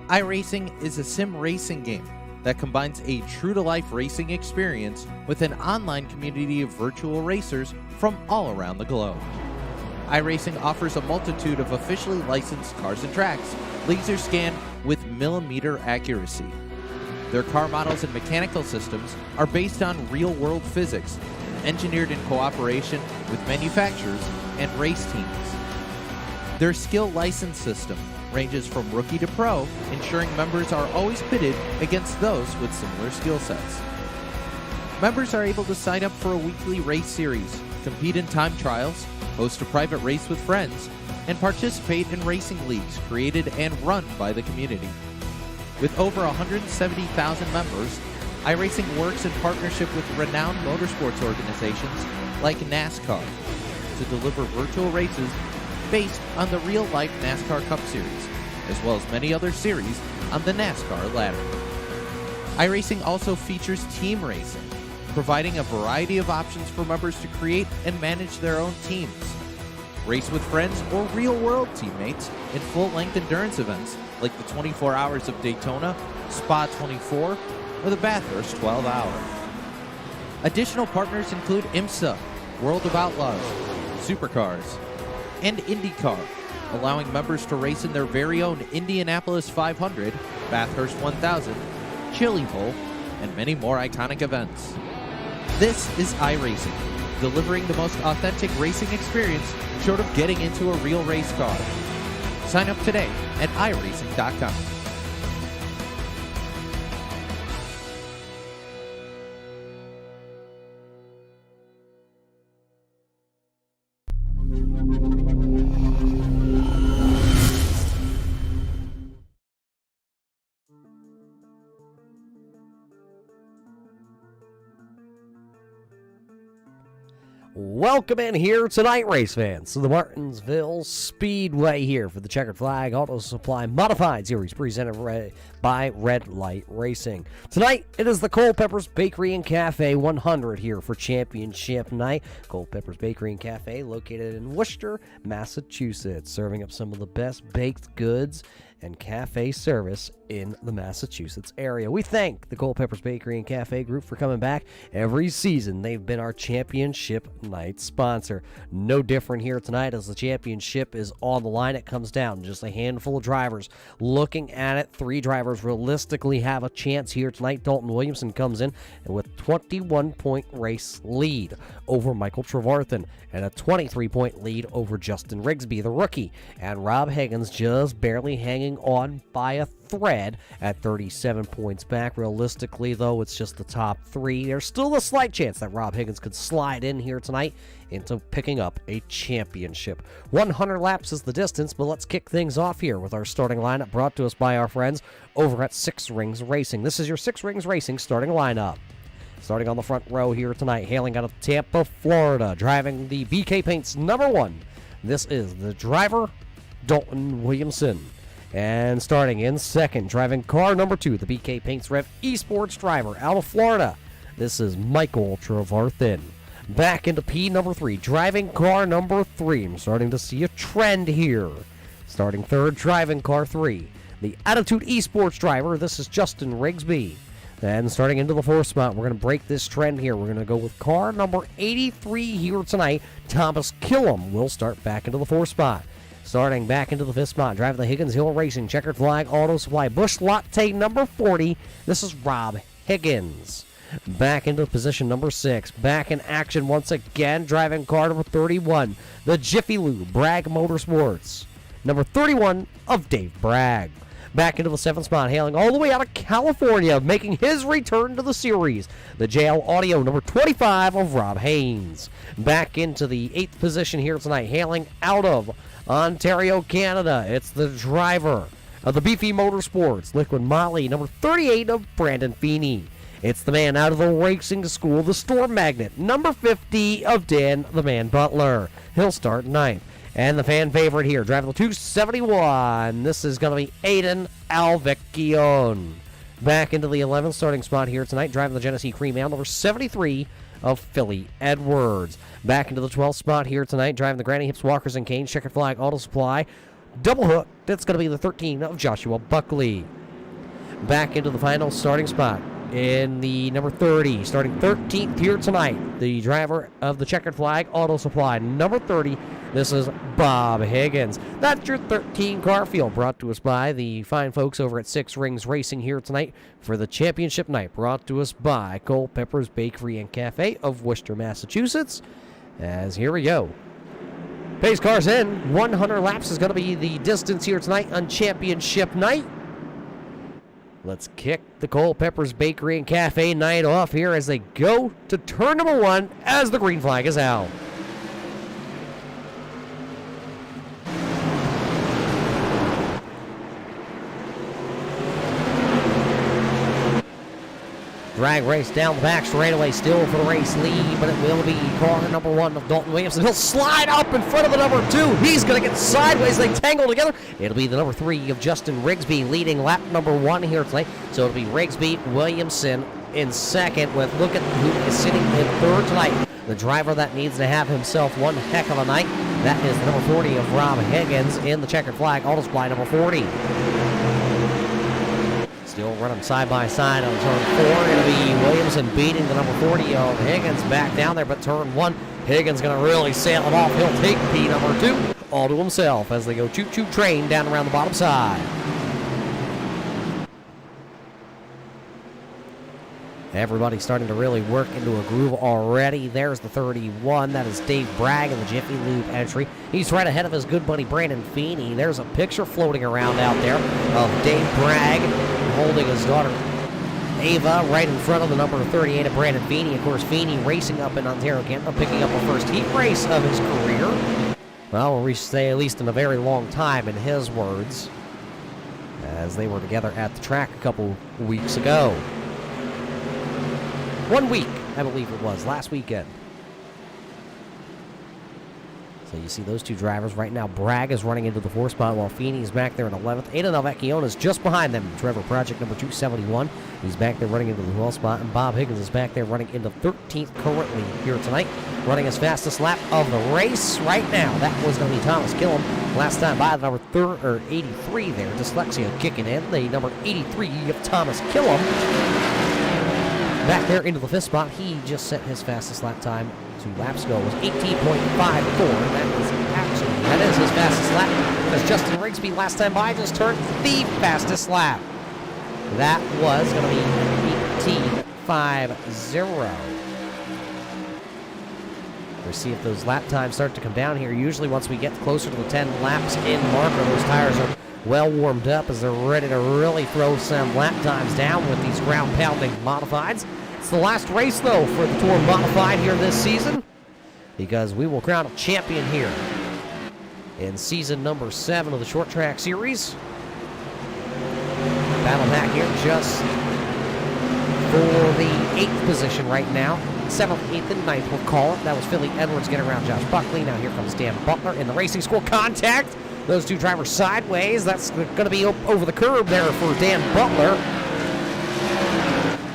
iRacing is a sim racing game that combines a true-to-life racing experience with an online community of virtual racers from all around the globe. iRacing offers a multitude of officially licensed cars and tracks, laser scanned with millimeter accuracy. Their car models and mechanical systems are based on real-world physics, engineered in cooperation with manufacturers and race teams. Their skill license system ranges from rookie to pro, ensuring members are always pitted against those with similar skill sets. Members are able to sign up for a weekly race series, compete in time trials, host a private race with friends, and participate in racing leagues created and run by the community. With over 170,000 members, iRacing works in partnership with renowned motorsports organizations like NASCAR to deliver virtual races based on the real-life NASCAR Cup Series, as well as many other series on the NASCAR ladder. iRacing also features team racing, providing a variety of options for members to create and manage their own teams. Race with friends or real-world teammates in full-length endurance events like the 24 Hours of Daytona, Spa 24, or the Bathurst 12 Hour. Additional partners include IMSA, World of Outlaws, Supercars, and IndyCar, allowing members to race in their very own Indianapolis 500, Bathurst 1000, Chili Bowl, and many more iconic events. This is iRacing, delivering the most authentic racing experience short of getting into a real race car. Sign up today at iRacing.com. Welcome in here tonight, race fans, to the Martinsville Speedway here for the Checkered Flag Auto Supply Modified Series presented by Red Light Racing. Tonight, it is the Culpeppers Bakery and Cafe 100 here for championship night. Culpeppers Bakery and Cafe located in Worcester, Massachusetts, serving up some of the best baked goods and cafe service in the Massachusetts area. We thank the Culpeppers Bakery and Cafe Group for coming back every season. They've been our championship night sponsor. No different here tonight as the championship is on the line. It comes down to just a handful of drivers. Looking at it, 3 drivers realistically have a chance here tonight. Dalton Williamson comes in with 21-point race lead over Michael Trevarthen and a 23-point lead over Justin Rigsby, the rookie. And Rob Higgins just barely hanging on by a thread at 37 points back. Realistically, though, it's just the top 3. There's still a slight chance that Rob Higgins could slide in here tonight into picking up a championship. 100 laps is the distance, but let's kick things off here with our starting lineup brought to us by our friends over at Six Rings Racing. This is your Six Rings Racing starting lineup. Starting on the front row here tonight, hailing out of Tampa, Florida, driving the BK Paints #1. This is the driver, Dalton Williamson. And starting in second, driving car #2, the BK Paints Rev Esports driver out of Florida. This is Michael Trevarthen. Back into P3, driving car #3. I'm starting to see a trend here. Starting third, driving car 3, the Attitude Esports driver. This is Justin Rigsby. Then starting into the 4th spot, we're going to break this trend here. We're going to go with car number 83 here tonight. Thomas Killam will start back into the 4th spot. Starting back into the 5th spot, driving the Higgins Hill Racing Checkered Flag Auto Supply Busch Latte number 40. This is Rob Higgins. Back into position number 6. Back in action once again, driving car number 31, the Jiffy Lube Bragg Motorsports. Number 31 of Dave Bragg. Back into the 7th spot, hailing all the way out of California, making his return to the series, the JL Audio number 25 of Rob Haynes. Back into the 8th position here tonight, hailing out of Ontario, Canada. It's the driver of the Beefy Motorsports, Liquid Molly, number 38 of Brandon Feeney. It's the man out of the racing school, the Storm Magnet, number 50 of Dan the Man Butler. He'll start 9th. And the fan favorite here, driving the 271. This is going to be Aiden Alvecchione. Back into the 11th starting spot here tonight, driving the Genesee Cream Ale, number 73 of Philly Edwards. Back into the 12th spot here tonight, driving the Granny Hips Walkers and Canes Checkered Flag Auto Supply. Double hook, that's going to be the 13 of Joshua Buckley. back into the final starting spot. In the number 30, starting 13th here tonight, the driver of the Checkered Flag Auto Supply, number 30, this is Bob Higgins. That's your 13 car field, brought to us by the fine folks over at Six Rings Racing here tonight for the championship night, brought to us by Culpeppers Bakery and Cafe of Worcester, Massachusetts. As here we go. Pace cars in. 100 laps is going to be the distance here tonight on championship night. Let's kick the Culpeppers Bakery and Cafe night off here as they go to turn number 1 as the green flag is out. Drag race down the back straightaway, still for the race lead, but it will be car number 1 of Dalton Williamson. He'll slide up in front of the number 2. He's going to get sideways. They tangle together. It'll be the number 3 of Justin Rigsby leading lap number 1 here tonight. So it'll be Rigsby, Williamson in second, with look at who is sitting in third tonight. The driver that needs to have himself one heck of a night. That is the number 40 of Rob Higgins in the Checkered Flag Auto Supply number 40. Still running side by side on turn 4. It'll be Williamson beating the number 40 of Higgins back down there, but turn 1, Higgins going to really sail it off. He'll take P number 2 all to himself as they go choo-choo train down around the bottom side. Everybody's starting to really work into a groove already. There's the 31. That is Dave Bragg in the Jiffy Lube entry. He's right ahead of his good buddy Brandon Feeney. There's a picture floating around out there of Dave Bragg holding his daughter Ava right in front of the number 38 of Brandon Feeney. Of course, Feeney racing up in Ontario, Canada, picking up a first heat race of his career. Well, we say at least in a very long time, in his words, as they were together at the track a couple weeks ago. 1 week, I believe it was, last weekend. So you see those two drivers right now. Bragg is running into the 4th spot while Feeney's back there in 11th. Ada Nalvecchione is just behind them. Trevor Project number 271. He's back there running into the 12th spot. And Bob Higgins is back there running into 13th currently here tonight. Running his fastest lap of the race right now. That was going to be Thomas Killam. Last time by the number 83 there. Dyslexia kicking in. The number 83 of Thomas Killam. Back there into the 5th spot. He just set his fastest lap time 2 laps ago. It was 18.54. That is his fastest lap. Because Justin Rigsby last time by just turned the fastest lap. That was going to be 18.50. We'll see if those lap times start to come down here. Usually once we get closer to the 10 laps in marker, those tires are well warmed up as they're ready to really throw some lap times down with these ground-pounding modifieds. It's the last race, though, for the Tour Modified here this season, because we will crown a champion here in season number 7 of the Short Track Series. Battle back here just for the 8th position right now. 7th, 8th, and 9th, we'll call it. That was Philly Edwards getting around Josh Buckley. Now here comes Dan Butler in the racing school. Contact. Those two drivers sideways. That's going to be over the curb there for Dan Butler.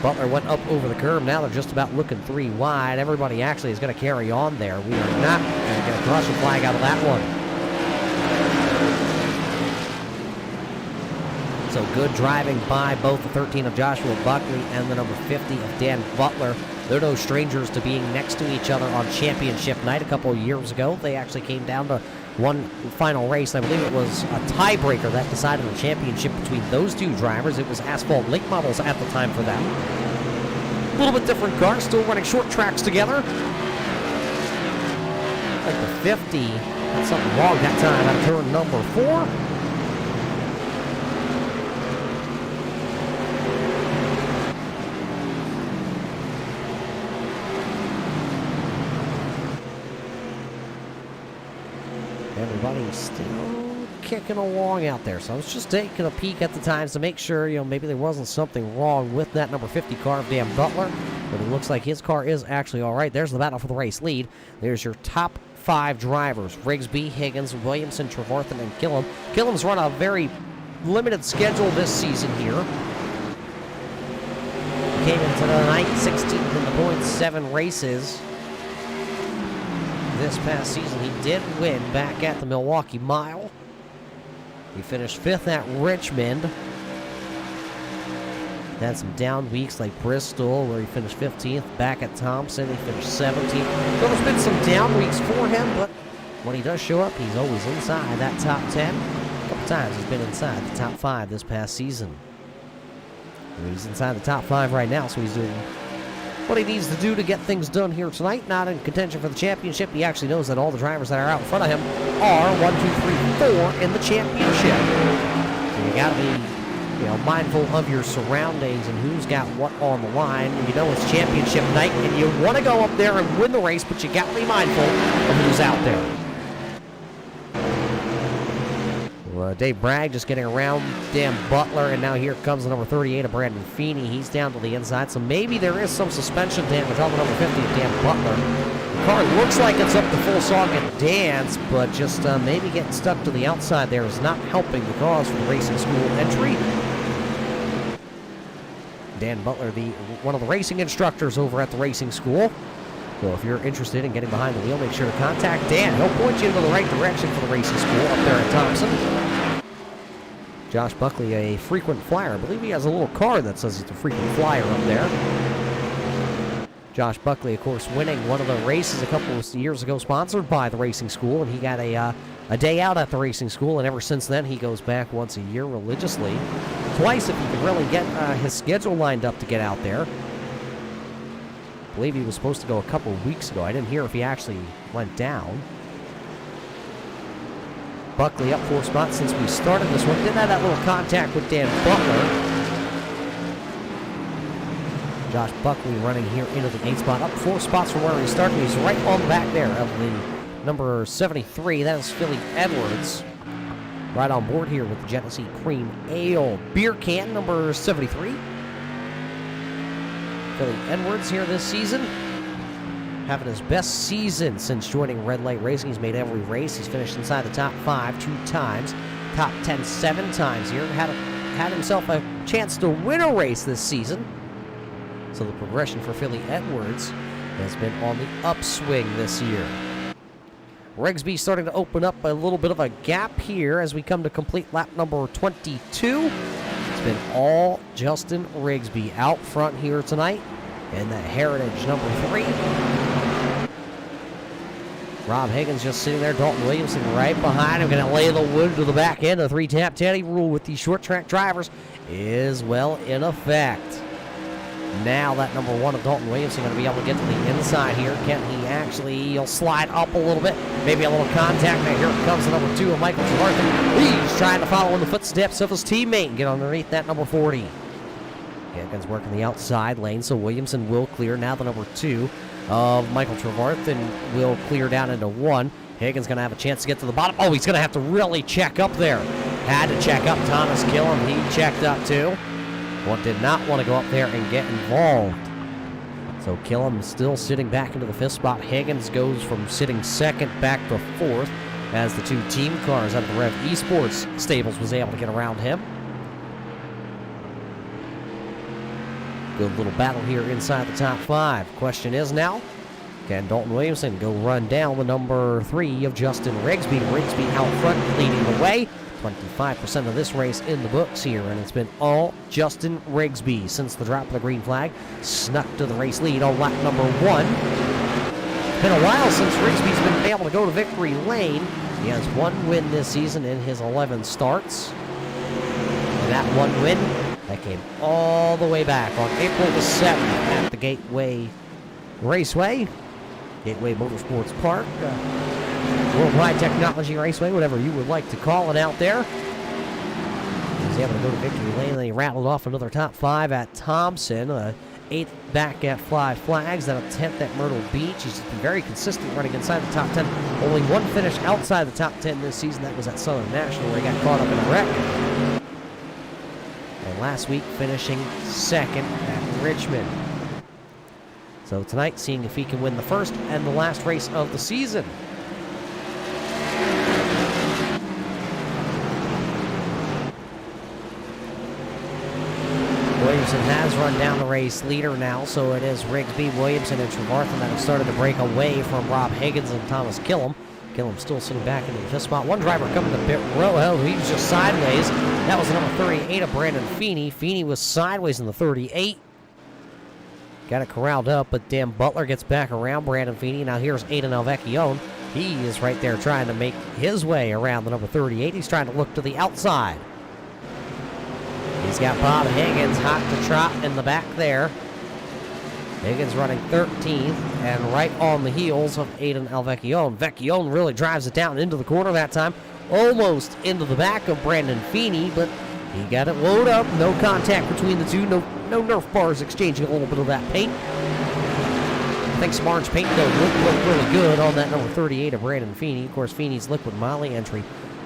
Butler went up over the curb. Now they're just about looking 3 wide. Everybody actually is going to carry on there. We are not going to get a caution flag out of that one. So good driving by both the 13 of Joshua Buckley and the number 50 of Dan Butler. They're no strangers to being next to each other on championship night a couple of years ago. They actually came down to one final race. I believe it was a tiebreaker that decided the championship between those two drivers. It was asphalt link models at the time for them. A little bit different car, still running short tracks together. Like the 50, had something wrong that time out of turn number 4. Everybody's still kicking along out there. So I was just taking a peek at the times to make sure, maybe there wasn't something wrong with that number 50 car of Dan Butler. But it looks like his car is actually all right. There's the battle for the race lead. There's your top 5 drivers. Rigsby, Higgins, Williamson, Trevorthan, and Killam. Killam's run a very limited schedule this season here. Came into the night 16th in the points, 7 races. This past season, he did win back at the Milwaukee Mile. He finished 5th at Richmond. Had some down weeks like Bristol, where he finished 15th. Back at Thompson, he finished 17th. So there's been some down weeks for him, but when he does show up, he's always inside that top 10. A couple times he's been inside the top 5 this past season. He's inside the top 5 right now, so he's doing what he needs to do to get things done here tonight. Not in contention for the championship. He actually knows that all the drivers that are out in front of him are 1, 2, 3, 4 in the championship. So you got to be, mindful of your surroundings and who's got what on the line. You know it's championship night, and you want to go up there and win the race, but you got to be mindful of who's out there. Dave Bragg just getting around Dan Butler, and now here comes the number 38 of Brandon Feeney. He's down to the inside, so maybe there is some suspension damage on the number 50 of Dan Butler. The car looks like it's up to full song and dance, but just maybe getting stuck to the outside there is not helping the cause for the racing school entry. Dan Butler, one of the racing instructors over at the racing school. So if you're interested in getting behind the wheel, make sure to contact Dan. He'll point you in the right direction for the racing school up there at Thompson. Josh Buckley, a frequent flyer. I believe he has a little card that says he's a frequent flyer up there. Josh Buckley, of course, winning one of the races a couple of years ago, sponsored by the racing school, and he got a day out at the racing school, and ever since then he goes back once a year religiously. Twice if he could really get his schedule lined up to get out there. I believe he was supposed to go a couple of weeks ago. I didn't hear if he actually went down. Buckley up 4 spots since we started this one. Didn't have that little contact with Dan Butler. Josh Buckley running here into the 8th spot. Up 4 spots from where he started. He's right on the back there of the number 73. That is Philly Edwards. Right on board here with the Genesee Cream Ale beer can, number 73. Philly Edwards here this season, having his best season since joining Red Light Racing. He's made every race. He's finished inside the top 5 2 times, top 10 7 times here. Had himself a chance to win a race this season. So the progression for Philly Edwards has been on the upswing this year. Rigsby starting to open up a little bit of a gap here as we come to complete lap number 22. It's been all Justin Rigsby out front here tonight in the Heritage number 3. Rob Higgins just sitting there. Dalton Williamson right behind him. Going to lay the wood to the back end. The 3-tap Teddy rule with these short track drivers is well in effect. Now that number 1 of Dalton Williamson going to be able to get to the inside here. Can he actually? He'll slide up a little bit. Maybe a little contact. Now here comes the number 2 of Michael Trevarthen. He's trying to follow in the footsteps of his teammate and get underneath that number 40. Higgins working the outside lane, so Williamson will clear. Now the number 2 of Michael Trevarthen will clear down into 1. Higgins going to have a chance to get to the bottom. Oh, he's going to have to really check up there. Had to check up. Thomas Killam, he checked up too. One did not want to go up there and get involved. So Killam still sitting back into the 5th spot. Higgins goes from sitting 2nd back to 4th as the 2 team cars out of the Rev Esports stables was able to get around him. Good little battle here inside the top 5. Question is now, can Dalton Williamson go run down the number 3 of Justin Rigsby? Rigsby out front leading the way. 25% of this race in the books here, and it's been all Justin Rigsby since the drop of the green flag. Snuck to the race lead on lap number 1. It's been a while since Rigsby's been able to go to victory lane. He has 1 win this season in his 11 starts. And that 1 win, that came all the way back on April the 7th at the Gateway Raceway, Gateway Motorsports Park, Worldwide Technology Raceway, whatever you would like to call it out there. He was able to go to victory lane, and he rattled off another top 5 at Thompson, 8th back at Five Flags, then a 10th at Myrtle Beach. He's been very consistent running inside the top 10. Only 1 finish outside the top 10 this season. That was at Southern National, where he got caught up in a wreck. And last week, finishing 2nd at Richmond. So tonight, seeing if he can win the first and the last race of the season. Williamson has run down the race leader now, so it is Rigsby, Williamson, and Trevarthen that have started to break away from Rob Higgins and Thomas Killam. Gillum still sitting back in the fifth spot. One driver coming to pit row. Oh, he's just sideways. That was the number 38 of Brandon Feeney. Feeney was sideways in the 38. Got it corralled up, but Dan Butler gets back around Brandon Feeney. Now here's Aiden Alvecchione. He is right there trying to make his way around the number 38. He's trying to look to the outside. He's got Bob Higgins hot to trot in the back there. Higgins running 13th and right on the heels of Aiden Alvecchione. Vecchione really drives it down into the corner that time. Almost into the back of Brandon Feeney, but he got it loaded up. No contact between the two. No Nerf bars exchanging a little bit of that paint. I think some orange paint though looked really good on that number 38 of Brandon Feeney. Of course, Feeney's Liquid Molly entry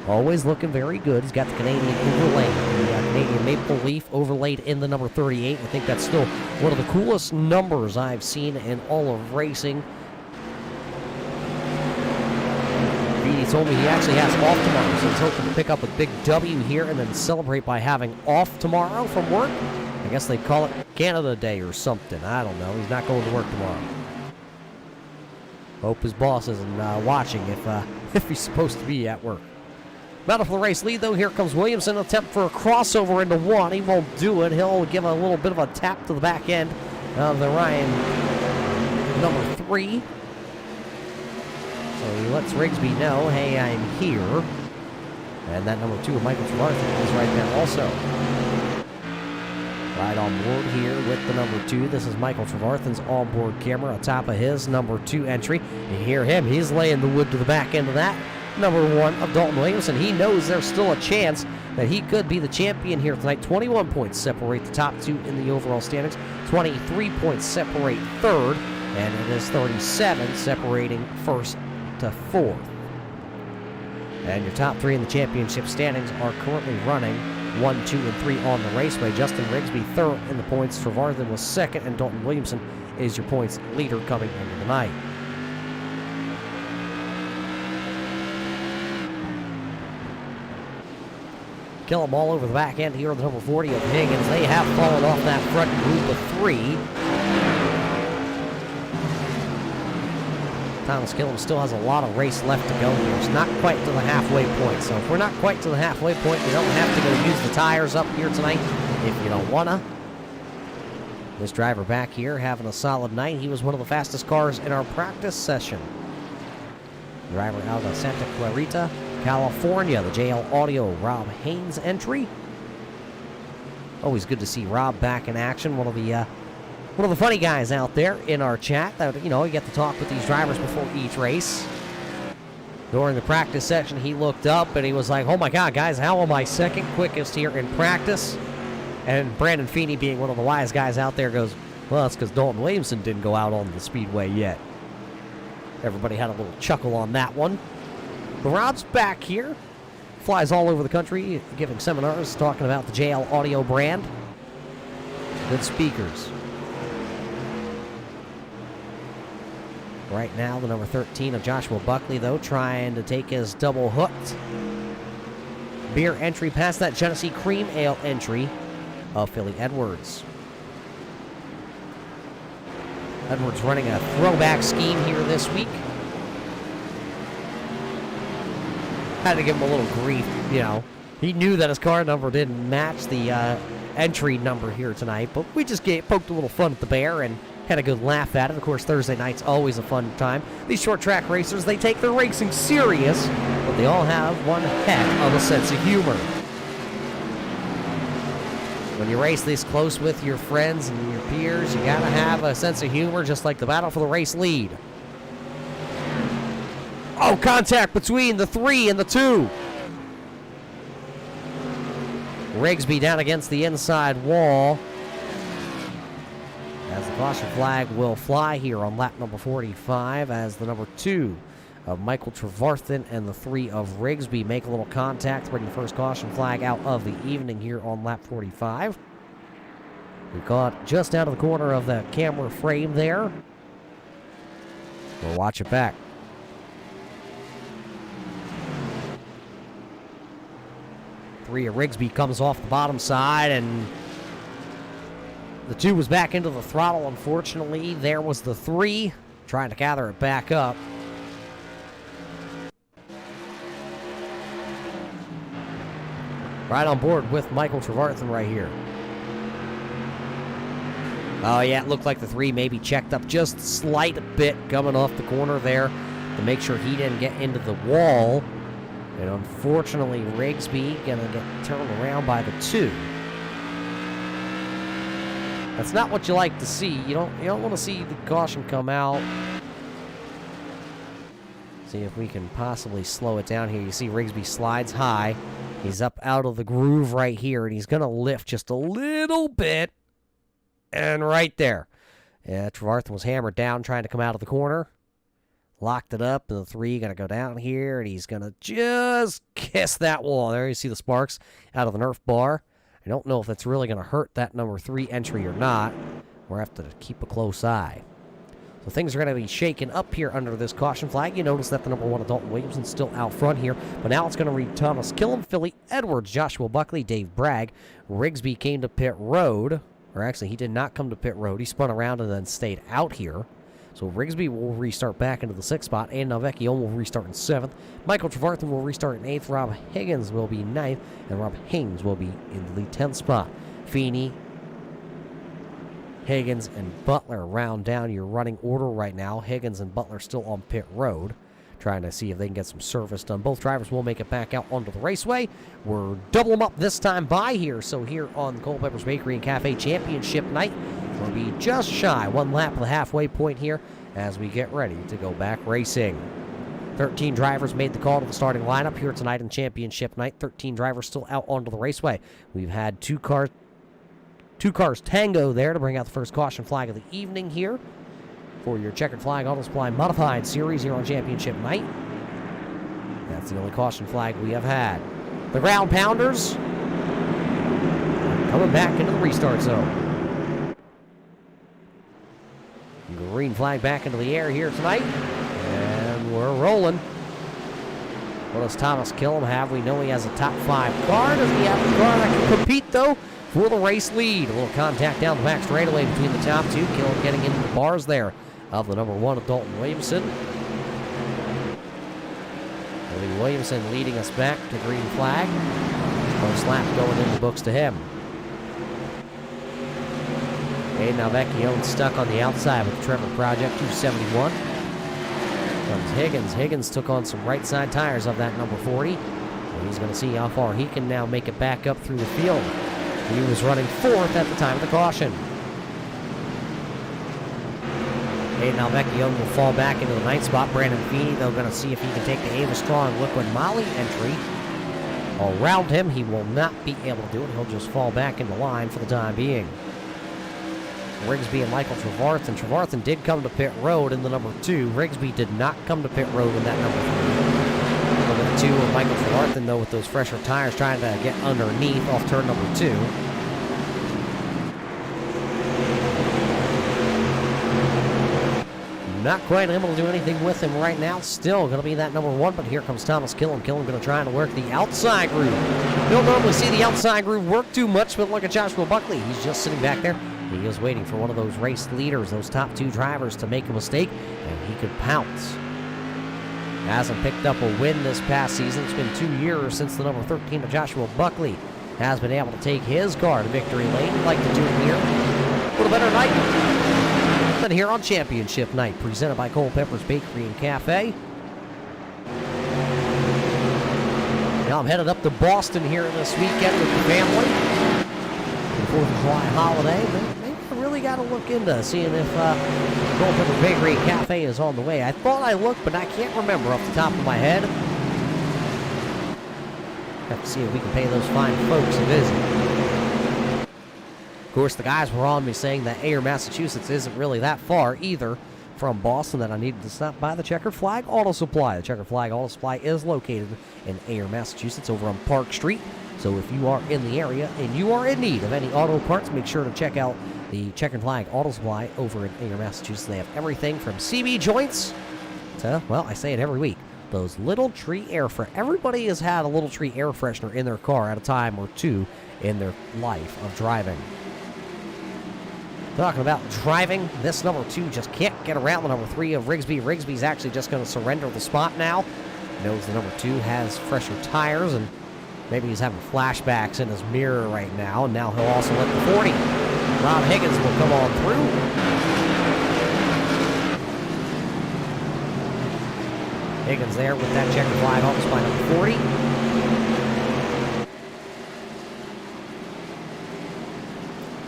always looking very good. He's got the Canadian overlay, the Canadian maple leaf overlaid in the number 38. I think that's still one of the coolest numbers I've seen in all of racing. Feeney told me he actually has off tomorrow, so he's hoping to pick up a big W here and then celebrate by having off tomorrow from work. I guess they call it Canada Day or something. I don't know. He's not going to work tomorrow. Hope his boss isn't watching if he's supposed to be at work. Battle for the race lead, though. Here comes Williamson. Attempt for a crossover into one. He won't do it. He'll give a little bit of a tap to the back end of the Ryan number 3. So he lets Rigsby know, hey, I'm here. And that number 2 of Michael Trevarthen is right there also. Right on board here with the number 2. This is Michael Trevarthen's onboard camera on top of his number 2 entry. You hear him. He's laying the wood to the back end of that. Number 1 of Dalton Williamson. He knows there's still a chance that he could be the champion here tonight. 21 points separate the top 2 in the overall standings. 23 points separate third. And it is 37 separating first to fourth. And your top 3 in the championship standings are currently running 1, 2, and 3 on the raceway. Justin Rigsby third in the points. Trevarthen was second, and Dalton Williamson is your points leader coming into the night. Kill them all over the back end here on the number 40 of Higgins. They have fallen off that front group of 3. Thomas Killam still has a lot of race left to go here. It's not quite to the halfway point. So if we're not quite to the halfway point, you don't have to go use the tires up here tonight if you don't want to. This driver back here having a solid night. He was one of the fastest cars in our practice session. Driver out of Santa Clarita, California. The JL Audio Rob Haynes entry. Always good to see Rob back in action. One of the funny guys out there in our chat that, you get to talk with these drivers before each race. During the practice section, he looked up and he was like, oh my God, guys, how am I second quickest here in practice? And Brandon Feeney, being one of the wise guys out there, goes, well, that's because Dalton Williamson didn't go out on the speedway yet. Everybody had a little chuckle on that one. But Rob's back here. Flies all over the country, giving seminars, talking about the JL Audio brand. Good speakers. Right now, the number 13 of Joshua Buckley, though, trying to take his double hooked beer entry past that Genesee Cream Ale entry of Philly Edwards. Edwards running a throwback scheme here this week. Had to give him a little grief, He knew that his car number didn't match the entry number here tonight, but we just poked a little fun at the bear and had a good laugh at it. Of course, Thursday night's always a fun time. These short track racers, they take their racing serious, but they all have one heck of a sense of humor. When you race this close with your friends and your peers, you gotta have a sense of humor, just like the battle for the race lead. Oh, contact between the 3 and the 2. Rigsby down against the inside wall. As the caution flag will fly here on lap number 45 as the number 2 of Michael Trevarthen and the 3 of Rigsby make a little contact, bring the first caution flag out of the evening here on lap 45. We caught just out of the corner of the camera frame there. We'll watch it back. Three of Rigsby comes off the bottom side, and the 2 was back into the throttle, unfortunately. There was the 3, trying to gather it back up. Right on board with Michael Trevarthen right here. Oh, yeah, it looked like the 3 maybe checked up just a slight bit coming off the corner there to make sure he didn't get into the wall. And unfortunately, Rigsby going to get turned around by the 2. That's not what you like to see. You don't want to see the caution come out. See if we can possibly slow it down here. You see Rigsby slides high. He's up out of the groove right here, and he's going to lift just a little bit. And right there. Yeah, Trevarthen was hammered down trying to come out of the corner. Locked it up, and the 3 going to go down here, and he's going to just kiss that wall. There you see the sparks out of the Nerf bar. I don't know if that's really going to hurt that number 3 entry or not. We'll have to keep a close eye. So things are going to be shaken up here under this caution flag. You notice that the number 1 Dalton Williamson's still out front here, but now it's going to read Thomas Killam, Philly Edwards, Joshua Buckley, Dave Bragg. Rigsby came to pit road. Or actually, he did not come to pit road. He spun around and then stayed out here. So Rigsby will restart back into the 6th spot. And Navecchio will restart in 7th. Michael Trevarthen will restart in 8th. Rob Higgins will be 9th. And Rob Haynes will be in the 10th spot. Feeney, Higgins, and Butler round down your running order right now. Higgins and Butler still on pit road, trying to see if they can get some service done. Both drivers will make it back out onto the raceway. We're double them up this time by here. So here on the Culpeppers Bakery and Cafe Championship night, we'll be just shy 1 lap of the halfway point here as we get ready to go back racing. 13 drivers made the call to the starting lineup here tonight in championship night. 13 drivers still out onto the raceway. We've had two cars tango there to bring out the first caution flag of the evening here for your Checkered Flag Auto Supply Modified Series here on championship night. That's the only caution flag we have had. The ground pounders coming back into the restart zone. Green flag back into the air here tonight. And we're rolling. What does Thomas Killam have? We know he has a top 5 car. Does he have a car that can compete, though, for the race lead? A little contact down the back straightaway between the top 2. Killam getting into the bars there of the number 1 of Dalton Williamson. Williamson leading us back to green flag. First lap going in the books to him. Aiden Navecchio stuck on the outside with the Trevor Project 271. Comes Higgins. Higgins took on some right side tires of that number 40. And he's going to see how far he can now make it back up through the field. He was running 4th at the time of the caution. Aiden Navecchio will fall back into the 9th spot. Brandon Feeney, they're going to see if he can take the Ava Strong Liquid Molly entry. Around him, he will not be able to do it. He'll just fall back into line for the time being. Rigsby and Michael Trevarthen. Trevarthen did come to pit road in the number 2. Rigsby did not come to pit road in that number 3. Number 2 of Michael Trevarthen, though, with those fresher tires, trying to get underneath off turn number 2. Not quite able to do anything with him right now. Still going to be that number 1, but here comes Thomas Killam. Killam going to try to work the outside groove. You don't normally see the outside groove work too much, but look at Joshua Buckley. He's just sitting back there. He is waiting for one of those race leaders, those top 2 drivers, to make a mistake, and he could pounce. Hasn't picked up a win this past season. It's been 2 years since the number 13 of Joshua Buckley has been able to take his car to victory lane. He'd like to do it here. A little better night than here on championship night, presented by Culpeppers Bakery and Cafe. Now I'm headed up to Boston here this weekend with the family. The 4th of July holiday. Maybe I really got to look into seeing if Culpeppers Bakery and Cafe is on the way. I thought I looked, but I can't remember off the top of my head. Have to see if we can pay those fine folks a visit. Of course, the guys were on me saying that Ayer, Massachusetts isn't really that far either from Boston, that I needed to stop by the Checkered Flag Auto Supply. The Checkered Flag Auto Supply is located in Ayer, Massachusetts, over on Park Street. So if you are in the area and you are in need of any auto parts, make sure to check out the Checkered Flag Auto Supply over in Ayer, Massachusetts. They have everything from CB joints to, well, I say it every week, those little tree air fresheners. Everybody has had a little tree air freshener in their car at a time or two in their life of driving. Talking about driving, this number 2 just can't get around the number 3 of Rigsby. Rigsby's actually just going to surrender the spot now. Knows the number 2 has fresher tires, and Maybe he's having flashbacks in his mirror right now, and now he'll also let the 40. Rob Higgins will come on through. Higgins there with that checkered flag on spot number 40.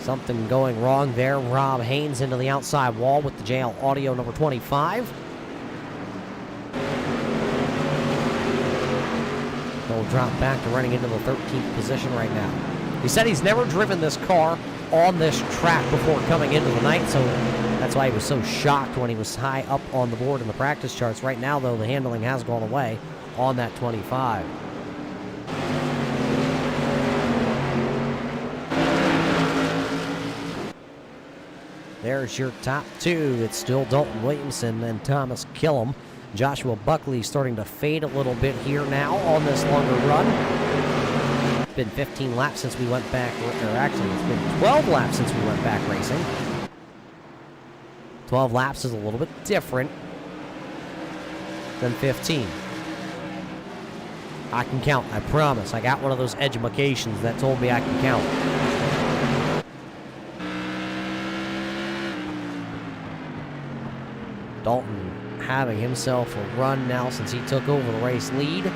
Something going wrong there. Rob Haynes into the outside wall with the JL Audio number 25. He'll drop back to running into the 13th position right now. He said he's never driven this car on this track before coming into the night, so that's why he was so shocked when he was high up on the board in the practice charts. Right now, though, the handling has gone away on that 25. There's your top two. It's still Dalton Williamson and Thomas Killam. Joshua Buckley starting to fade a little bit here now on this longer run. It's been 15 laps since we went back, or actually it's been 12 laps since we went back racing. 12 laps is a little bit different than 15. I can count, I promise. I got one of those edumacations that told me I can count. Dalton having himself a run now since he took over the race lead.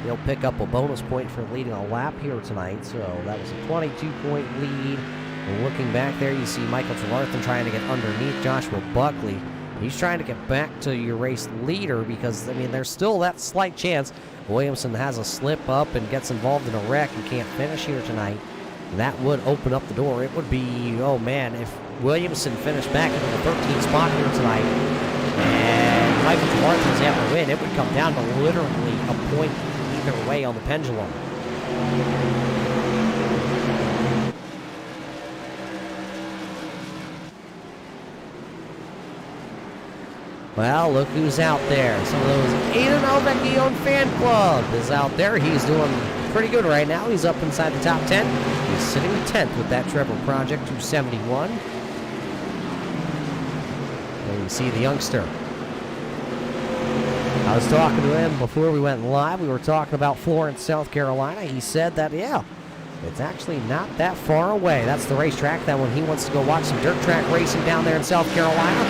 He'll pick up a bonus point for leading a lap here tonight, so that was a 22-point lead. And looking back there, you see Michael Trevarthen trying to get underneath Joshua Buckley. He's trying to get back to your race leader because, I mean, there's still that slight chance Williamson has a slip up and gets involved in a wreck and can't finish here tonight. That would open up the door. It would be, oh man, if Williamson finished back into the 13th spot here tonight and Michael Trevarthen was able to win, it would come down to literally a point either way on the pendulum. Well, look who's out there. Some of those Aiden Alvecchione fan club is out there. He's doing pretty good right now. He's up inside the top 10. He's sitting 10th with that Trevor Project 271. There you see the youngster. I was talking to him before we went live. We were talking about Florence, South Carolina. He said that, yeah, it's actually not that far away. That's the racetrack that when he wants to go watch some dirt track racing down there in South Carolina,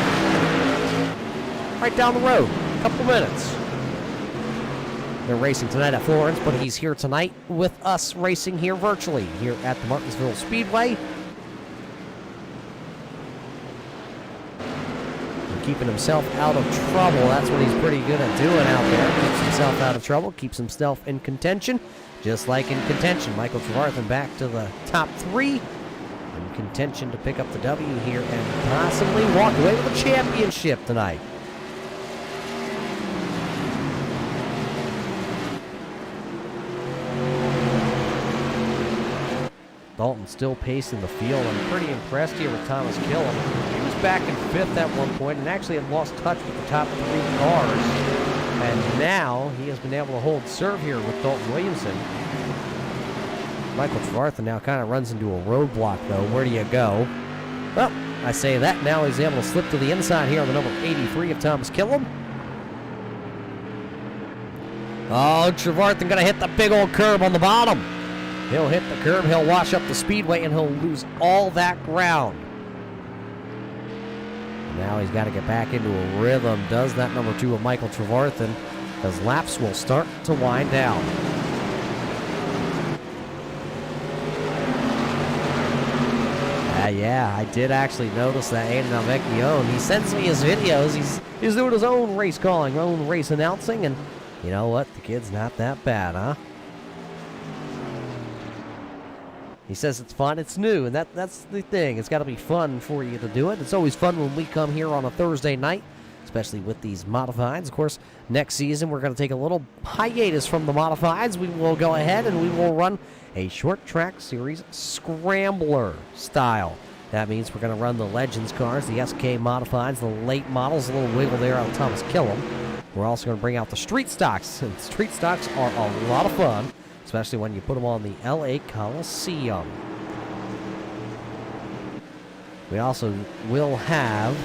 right down the road, a couple minutes. They're racing tonight at Florence, but he's here tonight with us racing here virtually, here at the Martinsville Speedway. And keeping himself out of trouble. That's what he's pretty good at doing out there. Keeps himself out of trouble, keeps himself in contention. Just like in contention, Michael Trevarthen back to the top 3. In contention to pick up the W here and possibly walk away with a championship tonight. Dalton still pacing the field. I'm pretty impressed here with Thomas Killam. He was back in 5th at one point and actually had lost touch with the top 3 cars. And now he has been able to hold serve here with Dalton Williamson. Michael Trevarthen now kind of runs into a roadblock, though. Where do you go? Well, I say that now he's able to slip to the inside here on the number 83 of Thomas Killam. Oh, Trevarthen going to hit the big old curb on the bottom. He'll hit the curb, he'll wash up the speedway, and he'll lose all that ground. Now he's got to get back into a rhythm. Does that number 2 of Michael Trevarthen, as laps will start to wind down. Yeah, I did actually notice that Aiden Alvecchione. He sends me his videos. He's doing his own race calling, own race announcing, and you know what? The kid's not that bad, huh? He says it's fun, it's new, and that's the thing. It's got to be fun for you to do it. It's always fun when we come here on a Thursday night, especially with these modifieds. Of course, next season we're going to take a little hiatus from the modifieds. We will go ahead and we will run a short track series scrambler style. That means we're going to run the Legends cars, the SK modifieds, the late models, a little wiggle there on Thomas Killam. We're also going to bring out the street stocks, and street stocks are a lot of fun, especially when you put them on the LA Coliseum. We also will have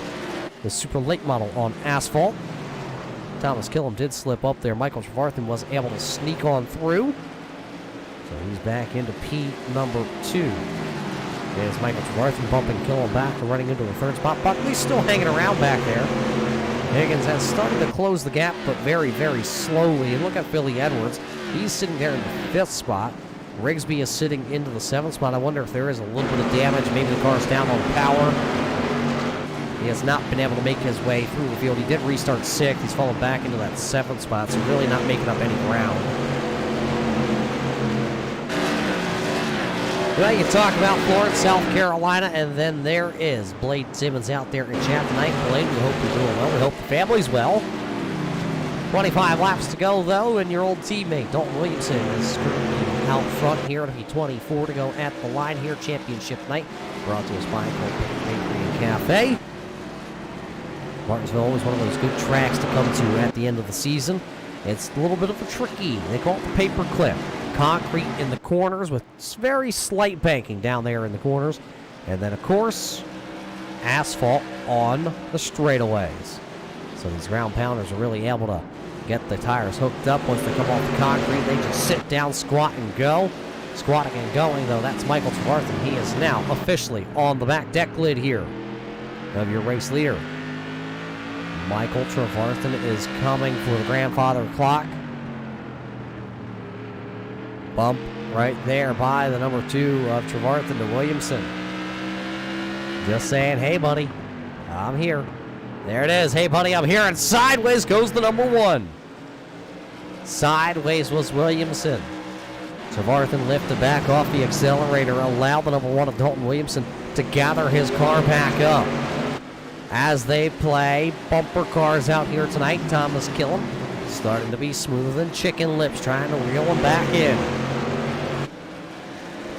the super late model on asphalt. Thomas Killam did slip up there. Michael Trevarthen was able to sneak on through. So he's back into P number 2. There's Michael Trevarthen bumping Killam back and running into the third spot. Buckley's still hanging around back there. Higgins has started to close the gap, but very, very slowly. And look at Billy Edwards. He's sitting there in the 5th spot. Rigsby is sitting into the 7th spot. I wonder if there is a little bit of damage. Maybe the car's down on power. He has not been able to make his way through the field. He did restart 6th. He's fallen back into that 7th spot, so really not making up any ground. Well, you talk about Florence, South Carolina, and then there is Blade Simmons out there in chat tonight. Blade, we hope you're doing well. We hope the family's well. 25 laps to go, though, and your old teammate, Dalton Williamson, is currently out front here. It'll be 24 to go at the line here. Championship night brought to us by Culpeppers Bakery and Cafe. Martinsville, always one of those good tracks to come to at the end of the season. It's a little bit of a tricky, they call it the paper clip. Concrete in the corners with very slight banking down there in the corners. And then, of course, asphalt on the straightaways. So these ground pounders are really able to get the tires hooked up. Once they come off the concrete, they just sit down, squat, and go. Squatting and going, though, that's Michael Trevarthen. He is now officially on the back deck lid here of your race leader. Michael Trevarthen is coming for the grandfather clock. Bump right there by the number 2 of Trevarthen to Williamson. Just saying, hey, buddy, I'm here. There it is. Hey, buddy, I'm here. And sideways goes the number 1. Sideways was Williamson. Trevarthen lifted back off the accelerator, allowed the number 1 of Dalton Williamson to gather his car back up. As they play bumper cars out here tonight, Thomas Killam starting to be smoother than chicken lips, trying to reel them back in.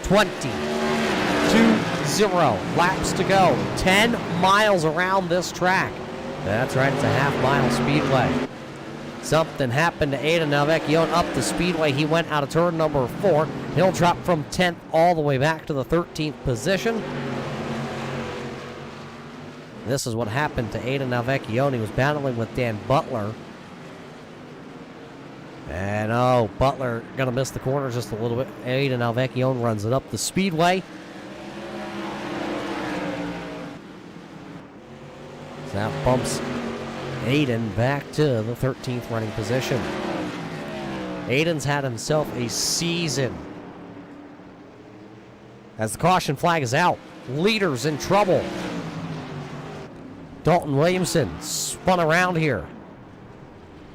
20-0 laps to go. 10 miles around this track. That's right, it's a half-mile speedway. Something happened to Aiden Navecchione up the speedway. He went out of turn number 4. He'll drop from 10th all the way back to the 13th position. This is what happened to Aiden Navecchione. He was battling with Dan Butler. And, oh, Butler going to miss the corner just a little bit. Aiden Navecchione runs it up the speedway. So that bumps Aiden back to the 13th running position. Aiden's had himself a season. As the caution flag is out, leader's in trouble. Dalton Williamson spun around here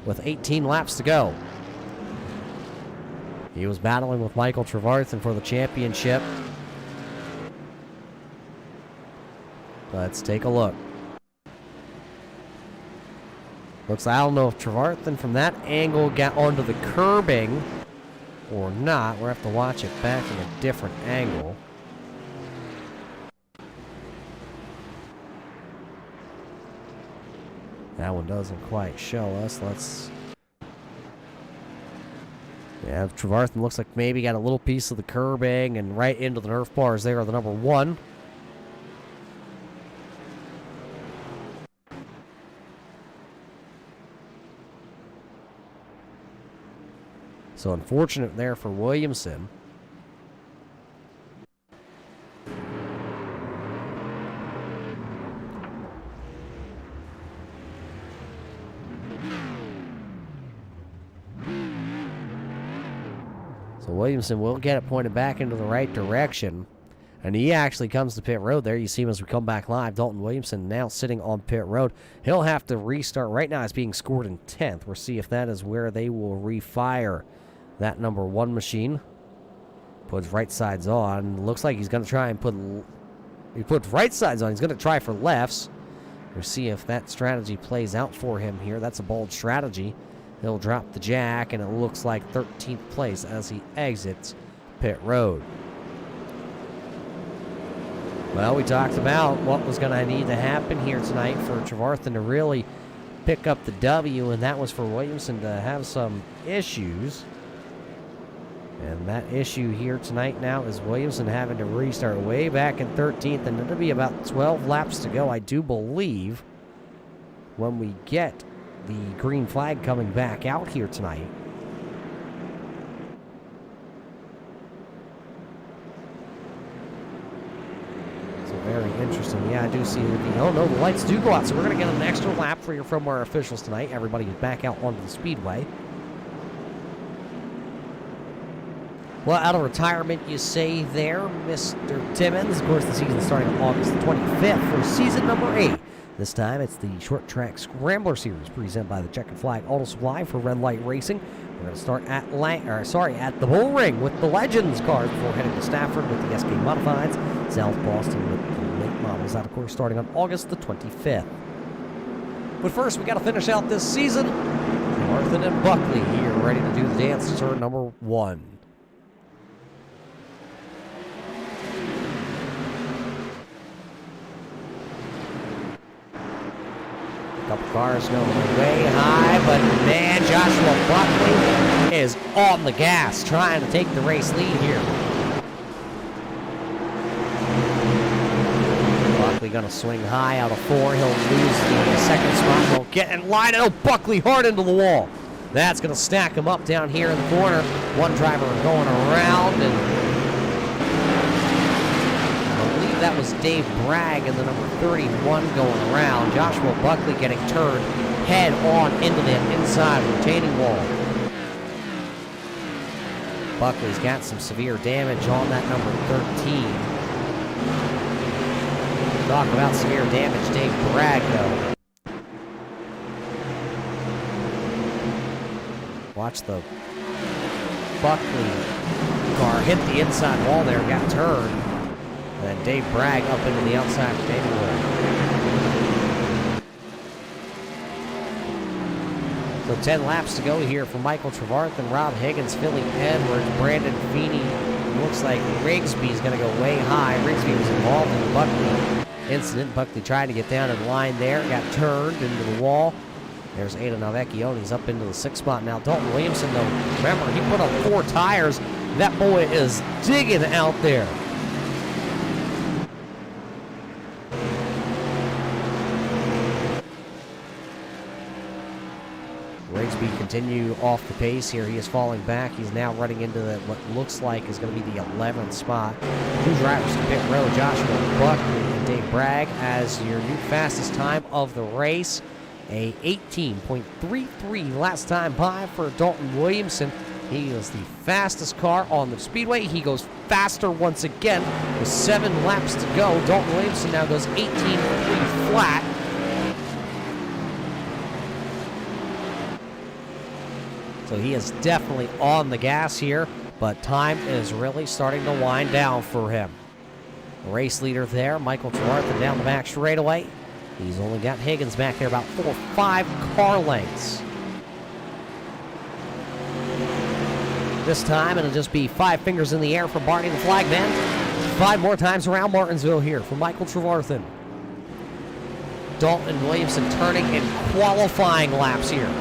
with 18 laps to go. He was battling with Michael Trevarthen for the championship. Let's take a look. Looks like, I don't know if Trevarthen from that angle got onto the curbing or not. We'll have to watch it back from a different angle. That one doesn't quite show us. Yeah, Trevarthen looks like maybe got a little piece of the curbing and right into the Nerf bars there are the number 1. So unfortunate there for Williamson. So Williamson will get it pointed back into the right direction. And he actually comes to pit road there. You see him as we come back live. Dalton Williamson now sitting on pit road. He'll have to restart. Right now it's being scored in 10th. We'll see if that is where they will refire that number 1 machine. Puts right sides on. Looks like he's going to try and he puts right sides on. He's going to try for lefts. We'll see if that strategy plays out for him here. That's a bold strategy. He'll drop the jack, and it looks like 13th place as he exits pit road. Well, we talked about what was going to need to happen here tonight for Trevarthen to really pick up the W, and that was for Williamson to have some issues. And that issue here tonight now is Williamson having to restart way back in 13th, and it'll be about 12 laps to go, I do believe, when we get the green flag coming back out here tonight. So very interesting. Yeah, I do see the lights do go out, so we're going to get an extra lap for your from our officials tonight. Everybody is back out onto the speedway. Well, out of retirement, you say there, Mr. Timmons. Of course, the season starting on August the 25th for season number 8. This time, it's the Short Track Scrambler Series presented by the Checkered Flag Auto Supply for Red Light Racing. We're going to start at the Bull Ring with the Legends cars before heading to Stafford with the SK Modifieds, South Boston with the late models. That, of course, starting on August the 25th. But first, we got to finish out this season. Martin and Buckley here, ready to do the dance to turn number 1. Couple cars going way high, but man, Joshua Buckley is on the gas, trying to take the race lead here. Buckley going to swing high out of 4. He'll lose the second spot. He'll get in line. Oh, Buckley hard into the wall. That's going to stack him up down here in the corner. One driver going around, and that was Dave Bragg in the number 31 going around. Joshua Buckley getting turned head on into the inside retaining wall. Buckley's got some severe damage on that number 13. Talk about severe damage, Dave Bragg, though. Watch the Buckley car hit the inside wall there, got turned. And then Dave Bragg up into the outside retaining wall. So 10 laps to go here for Michael Trevarthen, Rob Higgins, Philly Edwards, Brandon Feeney. Looks like Rigsby's going to go way high. Rigsby was involved in the Buckley incident. Buckley tried to get down in line there, got turned into the wall. There's Ada Navecchione's up into the 6th spot now. Dalton Williamson, though, remember, he put up 4 tires. That boy is digging out there. Rigsby continue off the pace here. He is falling back. He's now running into what looks like is going to be the 11th spot. 2 drivers to pit row, Joshua Buckley and Dave Bragg as your new fastest time of the race. A 18.33 last time by for Dalton Williamson. He is the fastest car on the speedway. He goes faster once again with 7 laps to go. Dalton Williamson now goes 18.3 flat. So he is definitely on the gas here, but time is really starting to wind down for him. Race leader there, Michael Trevarthen down the back straightaway. He's only got Higgins back there about 4 or 5 car lengths. This time it'll just be 5 fingers in the air for Barney the Flagman. 5 more times around Martinsville here for Michael Trevarthen. Dalton Williamson turning in qualifying laps here.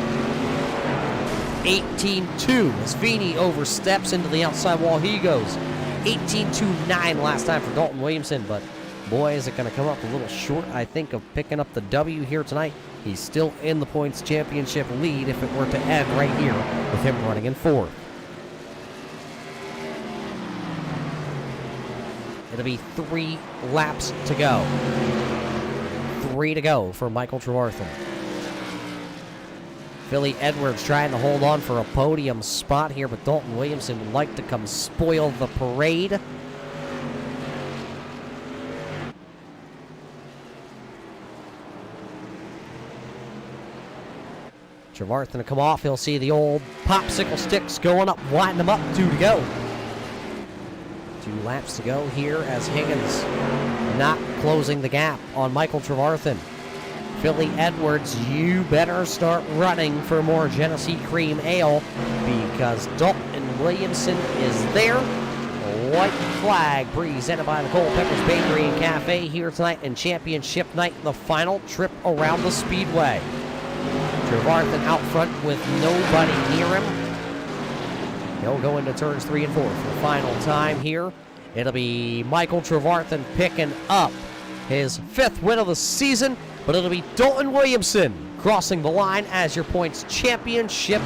18.2 as Feeney oversteps into the outside wall. He goes 18.29 last time for Dalton Williamson, but boy, is it going to come up a little short, I think, of picking up the W here tonight. He's still in the points championship lead if it were to end right here with him running in 4th. It'll be 3 laps to go. 3 to go for Michael Trevarthen. Philly Edwards trying to hold on for a podium spot here, but Dalton Williamson would like to come spoil the parade. Trevarthen to come off. He'll see the old popsicle sticks going up, winding them up. 2 to go. 2 laps to go here as Higgins not closing the gap on Michael Trevarthen. Philly Edwards, you better start running for more Genesee Cream Ale because Dalton Williamson is there. White flag presented by the Culpeppers Bakery and Cafe here tonight in championship night, the final trip around the speedway. Trevarthen out front with nobody near him. He'll go into turns 3 and 4 for the final time here. It'll be Michael Trevarthen picking up his 5th win of the season, but it'll be Dalton Williamson crossing the line as your points championship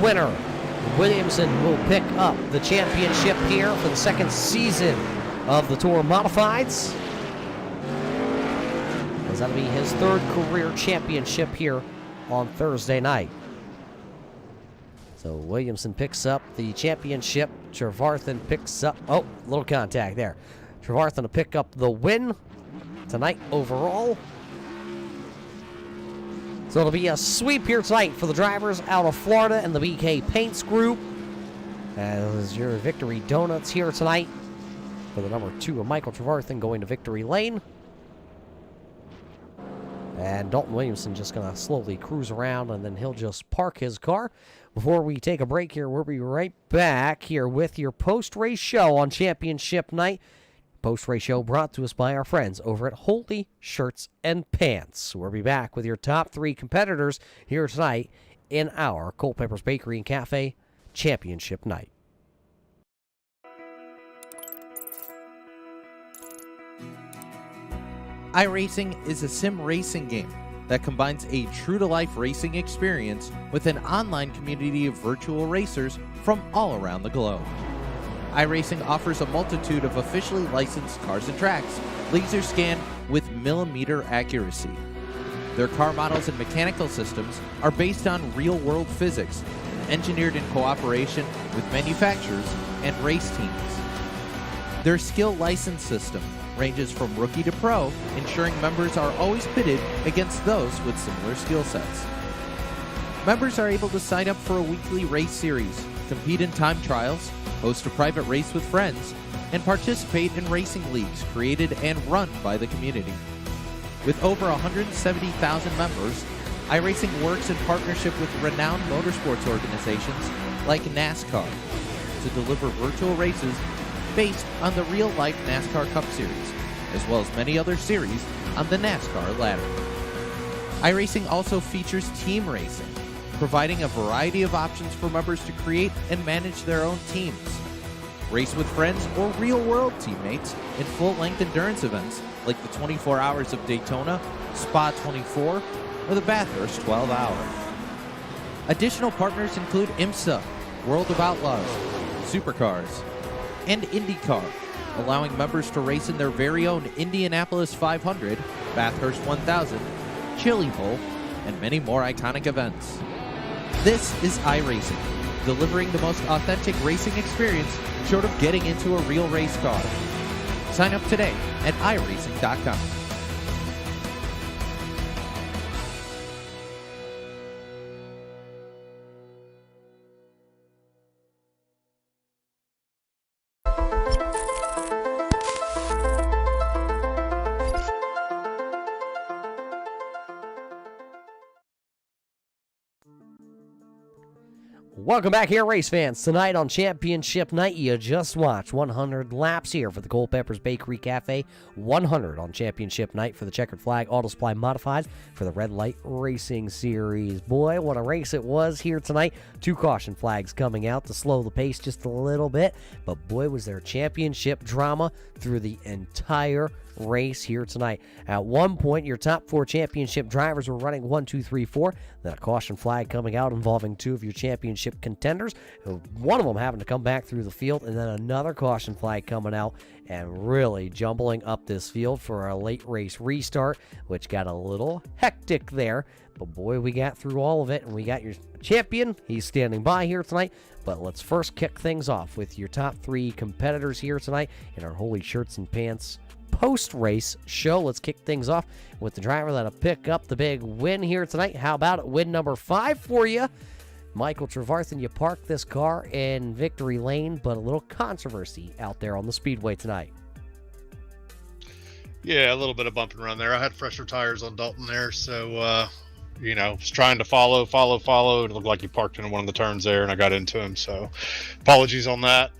winner. Williamson will pick up the championship here for the second season of the Tour Modifieds. That'll be his third career championship here on Thursday night. So Williamson picks up the championship. Trevarthen picks up, oh, little contact there. Trevarthen to pick up the win tonight overall. So it'll be a sweep here tonight for the drivers out of Florida and the BK Paints group. As your Victory Donuts here tonight for the number 2 of Michael Trevarthen going to Victory Lane. And Dalton Williamson just going to slowly cruise around, and then he'll just park his car. Before we take a break here, we'll be right back here with your post-race show on Championship Night. Post-race show brought to us by our friends over at Holy Shirts and Pants. We'll be back with your top 3 competitors here tonight in our Culpeppers Bakery and Cafe Championship Night. iRacing is a sim racing game that combines a true-to-life racing experience with an online community of virtual racers from all around the globe. iRacing offers a multitude of officially licensed cars and tracks, laser scanned with millimeter accuracy. Their car models and mechanical systems are based on real-world physics, engineered in cooperation with manufacturers and race teams. Their skill license system ranges from rookie to pro, ensuring members are always pitted against those with similar skill sets. Members are able to sign up for a weekly race series, compete in time trials, host a private race with friends, and participate in racing leagues created and run by the community. With over 170,000 members, iRacing works in partnership with renowned motorsports organizations like NASCAR to deliver virtual races based on the real-life NASCAR Cup Series, as well as many other series on the NASCAR ladder. iRacing also features team racing, providing a variety of options for members to create and manage their own teams. Race with friends or real-world teammates in full-length endurance events like the 24 Hours of Daytona, Spa 24, or the Bathurst 12 Hour. Additional partners include IMSA, World of Outlaws, Supercars, and IndyCar, allowing members to race in their very own Indianapolis 500, Bathurst 1000, Chili Bowl, and many more iconic events. This is iRacing, delivering the most authentic racing experience short of getting into a real race car. Sign up today at iRacing.com. Welcome back here, race fans. Tonight on Championship Night, you just watched 100 laps here for the Culpeppers Bakery Cafe, 100 on Championship Night for the Checkered Flag Auto Supply Modified for the Red Light Racing Series. Boy, what a race it was here tonight. 2 caution flags coming out to slow the pace just a little bit, but boy, was there championship drama through the entire race here tonight. At one point, your top 4 championship drivers were running 1, 2, 3, 4. Then a caution flag coming out involving 2 of your championship contenders. One of them having to come back through the field, and then another caution flag coming out and really jumbling up this field for a late race restart, which got a little hectic there. But boy, we got through all of it, and we got your champion. He's standing by here tonight. But let's first kick things off with your top 3 competitors here tonight in our Holy Shirts and Pants post-race show. Let's kick things off with the driver that'll pick up the big win here tonight. How about it? Win number 5 for you, Michael Trevarthen. You parked this car in Victory Lane, but a little controversy out there on the speedway tonight. Yeah, a little bit of bump and run there. I had fresher tires on Dalton there, so was trying to follow. It looked like he parked in one of the turns there, and I got into him. So, apologies on that.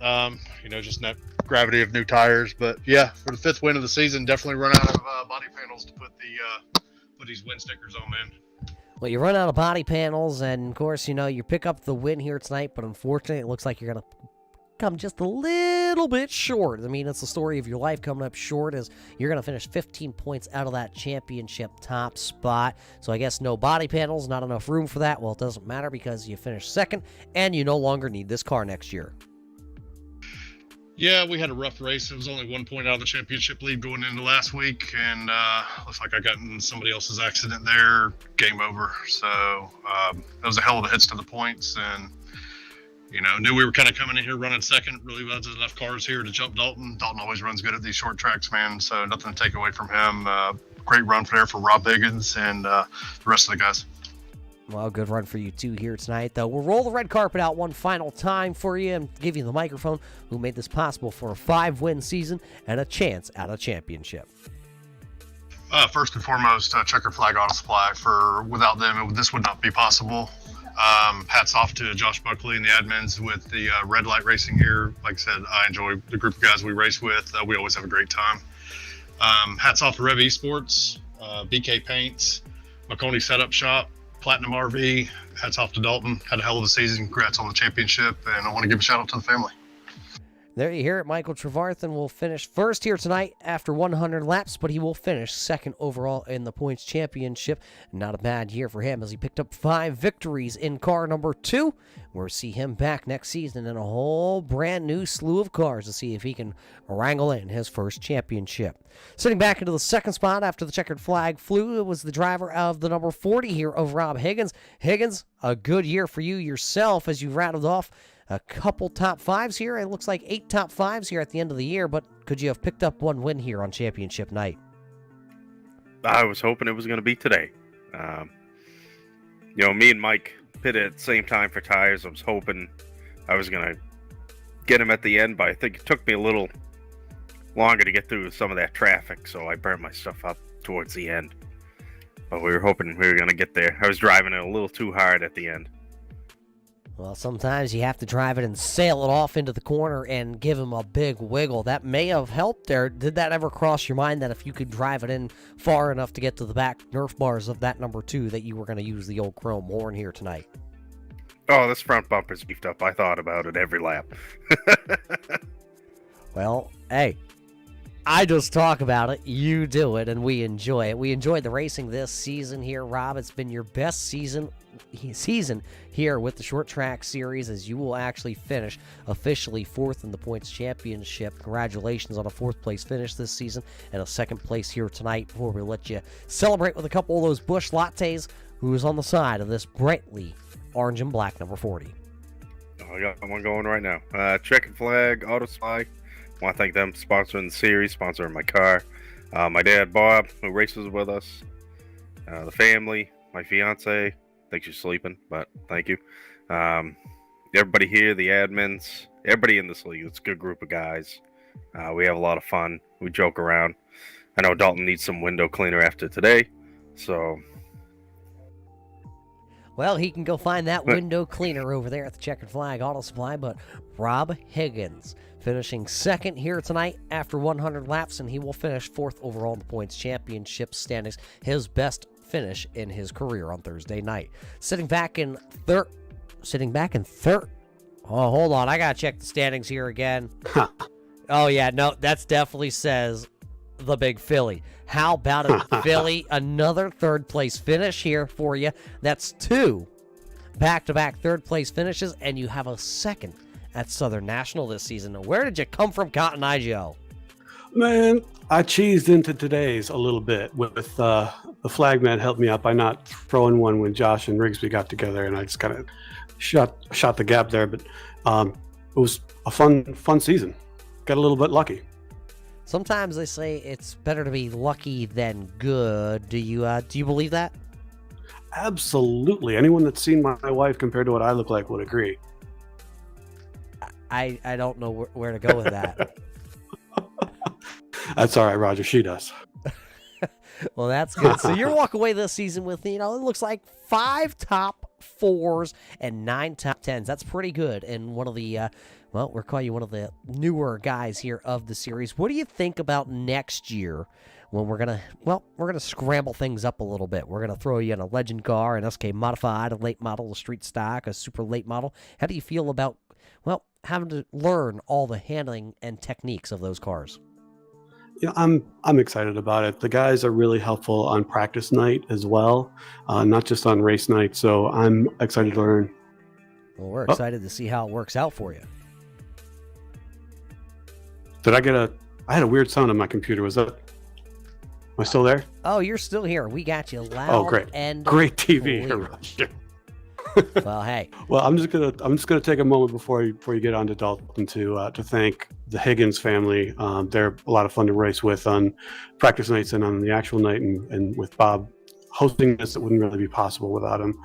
Just net gravity of new tires. But yeah, for the 5th win of the season, definitely run out of body panels to put these win stickers on, man. Well, you run out of body panels, and of course, you pick up the win here tonight. But unfortunately, it looks like you're gonna come just a little bit short. I mean, it's the story of your life coming up short as you're going to finish 15 points out of that championship top spot. So I guess no body panels, not enough room for that. Well, it doesn't matter because you finished second and you no longer need this car next year. Yeah, we had a rough race. It was only 1 point out of the championship lead going into last week, and looks like I got in somebody else's accident there. Game over. So it was a hell of a hits to the points, and knew we were kind of coming in here running second. Really wasn't enough cars here to jump Dalton. Dalton always runs good at these short tracks, man. So nothing to take away from him. Great run there for Rob Higgins and the rest of the guys. Well, good run for you two here tonight, though. We'll roll the red carpet out one final time for you and give you the microphone who made this possible for a 5-win season and a chance at a championship. First and foremost, Checkered Flag Auto Supply. Without them, this would not be possible. Hats off to Josh Buckley and the admins with the red light racing here. Like I said, I enjoy the group of guys we race with. We always have a great time. Hats off to Rev Esports, BK Paints, McConey Setup Shop, Platinum RV. Hats off to Dalton. Had a hell of a season. Congrats on the championship, and I want to give a shout out to the family. There you hear it. Michael Trevarthen will finish first here tonight after 100 laps, but he will finish second overall in the points championship. Not a bad year for him as he picked up 5 victories in car number 2. We'll see him back next season in a whole brand new slew of cars to see if he can wrangle in his first championship. Sitting back into the second spot after the checkered flag flew, it was the driver of the number 40 here of Rob Higgins. Higgins, a good year for you yourself as you rattled off a couple top 5s here. It looks like 8 top 5s here at the end of the year, but could you have picked up one win here on championship night? I was hoping it was going to be today. Me and Mike pitted at the same time for tires. I was hoping I was going to get him at the end, but I think it took me a little longer to get through some of that traffic, so I burned my stuff up towards the end. But we were hoping we were going to get there. I was driving it a little too hard at the end. Well, sometimes you have to drive it and sail it off into the corner and give him a big wiggle. That may have helped there. Did that ever cross your mind that if you could drive it in far enough to get to the back Nerf bars of that number 2 that you were going to use the old chrome horn here tonight? Oh, this front bumper's beefed up. I thought about it every lap. Well, hey, I just talk about it, you do it, and we enjoy it. We enjoyed the racing this season here, Rob. It's been your best season here with the short track series as you will actually finish officially 4th in the points championship. Congratulations on a 4th place finish this season and a 2nd place here tonight before we let you celebrate with a couple of those Busch Lattes who's on the side of this brightly orange and black number 40. I got one going right now. Checkered Flag Auto Supply. I want to thank them for sponsoring the series, sponsoring my car. My dad, Bob, who races with us. The family, my fiance. I think she's sleeping, but thank you. Everybody here, the admins, everybody in this league. It's a good group of guys. We have a lot of fun. We joke around. I know Dalton needs some window cleaner after today, so... Well, he can go find that window cleaner over there at the Checkered Flag Auto Supply, but Rob Higgins finishing second here tonight after 100 laps, and he will finish 4th overall in the points championship standings, his best finish in his career on Thursday night. Sitting back in third. Oh, hold on. I got to check the standings here again. Oh, yeah. No, that's definitely says the Big Philly. How about it, Philly? Another 3rd place finish here for you. That's 2 back-to-back 3rd place finishes, and you have a 2nd at Southern National this season. Now, where did you come from, Cotton Eye Joe? Man, I cheesed into today's a little bit with the flagman helped me out by not throwing one when Josh and Rigsby got together, and I just kind of shot the gap there. But it was a fun season. Got a little bit lucky. Sometimes they say it's better to be lucky than good. Do you believe that? Absolutely. Anyone that's seen my wife compared to what I look like would agree. I don't know where to go with that. That's all right, Roger. She does. Well, that's good. So you're walking away this season with, it looks like 5 top 4s and 9 top 10s. That's pretty good. And one of the, we're calling you one of the newer guys here of the series. What do you think about next year when we're going to scramble things up a little bit? We're going to throw you in a legend car, an SK modified, a late model, a street stock, a super late model. How do you feel about well, having to learn all the handling and techniques of those cars? I'm excited about it. The guys are really helpful on practice night as well, not just on race night. So I'm excited to learn. Well, we're excited to see how it works out for you. I had a weird sound on my computer. Am I still there? Oh, you're still here. We got you loud. Oh, great. And great TV clear. here. Well, hey. Well, I'm just gonna take a moment before you get on to Dalton to thank the Higgins family. They're a lot of fun to race with on practice nights and on the actual night, and with Bob hosting this, it wouldn't really be possible without him.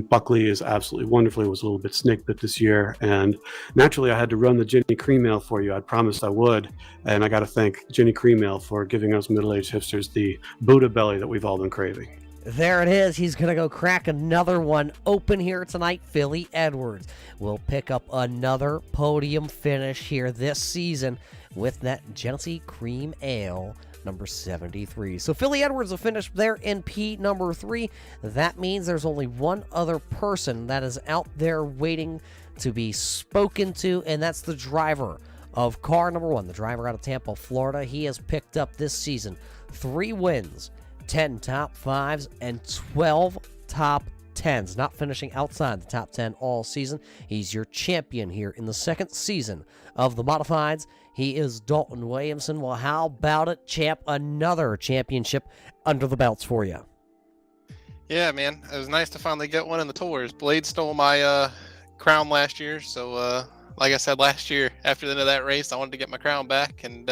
Buckley is absolutely wonderful. He was a little bit snake bit this year, and naturally I had to run the Jenny Cream Ale for you. I promised I would, and I got to thank Jenny Cream Ale for giving us middle-aged hipsters the Buddha belly that we've all been craving. There it is. He's going to go crack another one open here tonight. Philly Edwards will pick up another podium finish here this season with that Genesee Cream Ale number 73. So Philly Edwards will finish there in P number 3. That means there's only one other person that is out there waiting to be spoken to, and that's the driver of car number 1, the driver out of Tampa, Florida. He has picked up this season 3 wins, 10 top 5s, and 12 top 10s, not finishing outside the top 10 all season. He's your champion here in the second season of the Modifieds. He is Dalton Williamson. Well, how about it, champ? Another championship under the belts for you. Yeah, man. It was nice to finally get one in the tours. Blade stole my crown last year, so like I said last year, after the end of that race, I wanted to get my crown back, and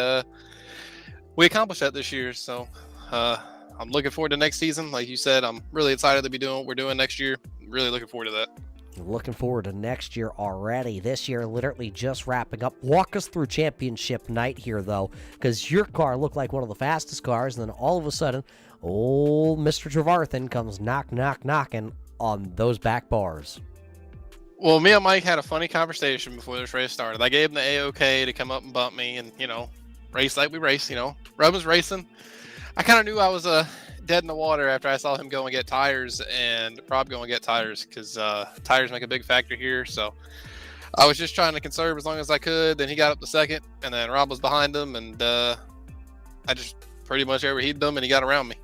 we accomplished that this year, so I'm looking forward to next season. Like you said, I'm really excited to be doing what we're doing next year. Really looking forward to that. Looking forward to next year already. This year literally just wrapping up. Walk us through championship night here, though, because your car looked like one of the fastest cars, and then all of a sudden, old Mr. Trevarthen comes knocking on those back bars. Well, me and Mike had a funny conversation before this race started. I gave him the A-OK to come up and bump me and, race like we race, Rub was racing. I kind of knew I was dead in the water after I saw him go and get tires and Rob go and get tires, because tires make a big factor here. So I was just trying to conserve as long as I could. Then he got up to second, and then Rob was behind him, and I just pretty much overheated him, and he got around me.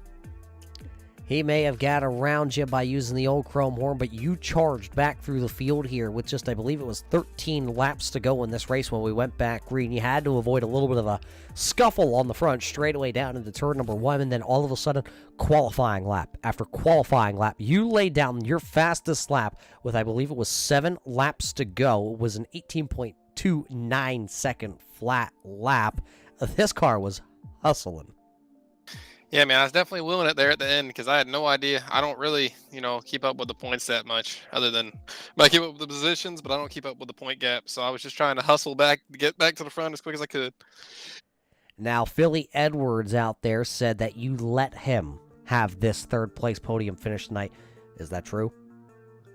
He may have got around you by using the old chrome horn, but you charged back through the field here with just, I believe it was 13 laps to go in this race when we went back green. You had to avoid a little bit of a scuffle on the front straightaway down into turn number 1, and then all of a sudden, qualifying lap after qualifying lap, you laid down your fastest lap with, I believe it was 7 laps to go. It was an 18.29 second flat lap. This car was hustling. Yeah, man, I was definitely willing it there at the end, because I had no idea. I don't really, keep up with the points that much, other than I keep up with the positions, but I don't keep up with the point gap. So I was just trying to hustle back to get back to the front as quick as I could. Now, Philly Edwards out there said that you let him have this third place podium finish tonight. Is that true?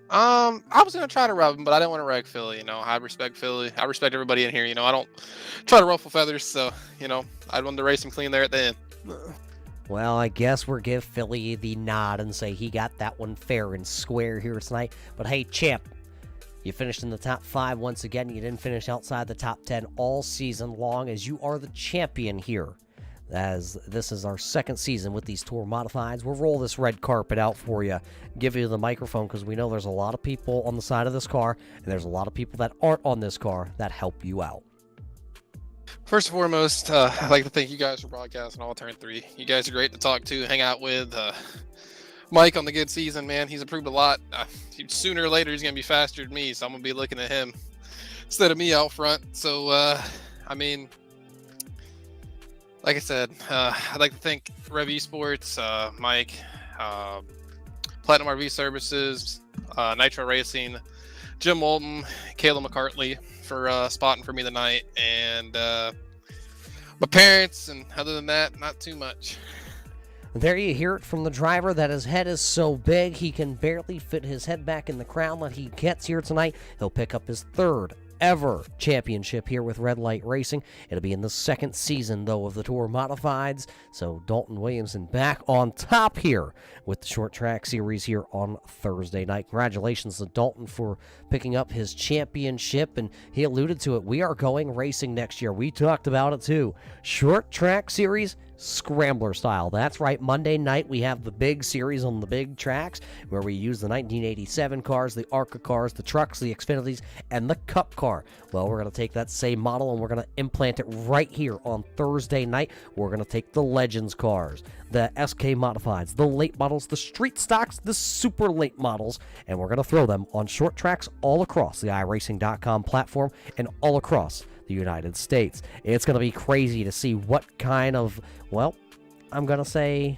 I was going to try to rub him, but I didn't want to wreck Philly. I respect Philly. I respect everybody in here. I don't try to ruffle feathers. So, I wanted to race him clean there at the end. Well, I guess we'll give Philly the nod and say he got that one fair and square here tonight. But hey, champ, you finished in the top 5 once again. You didn't finish outside the top 10 all season long, as you are the champion here. As this is our second season with these Tour Modifieds, we'll roll this red carpet out for you, give you the microphone, because we know there's a lot of people on the side of this car, and there's a lot of people that aren't on this car that help you out. First and foremost, I'd like to thank you guys for broadcasting all Turn 3. You guys are great to talk to, hang out with. Mike on the good season, man, he's improved a lot. Sooner or later, he's going to be faster than me, so I'm going to be looking at him instead of me out front. So, like I said, I'd like to thank Rev Esports, Mike, Platinum RV Services, Nitro Racing, Jim Walton, Kayla McCartley for spotting for me tonight, and my parents, and other than that, not too much. There you hear it from the driver that his head is so big he can barely fit his head back in the crown that he gets here tonight. He'll pick up his third ever championship here with Red Light Racing. It'll be in the second season, though, of the Tour Modifieds. So Dalton Williamson back on top here with the short track series here on Thursday night. Congratulations to Dalton for picking up his championship, and he alluded to it. We are going racing next year. We talked about it too. Short track series, scrambler style. That's right. Monday night we have the big series on the big tracks where we use the 1987 cars, the ARCA cars, the trucks, the Xfinities, and the Cup car. Well, we're going to take that same model and we're going to implant it right here on Thursday night. We're going to take the Legends cars, the SK Modifieds, the late models, the street stocks, the super late models, and we're going to throw them on short tracks all across the iRacing.com platform and all across the United States. It's going to be crazy to see what kind of, well, I'm going to say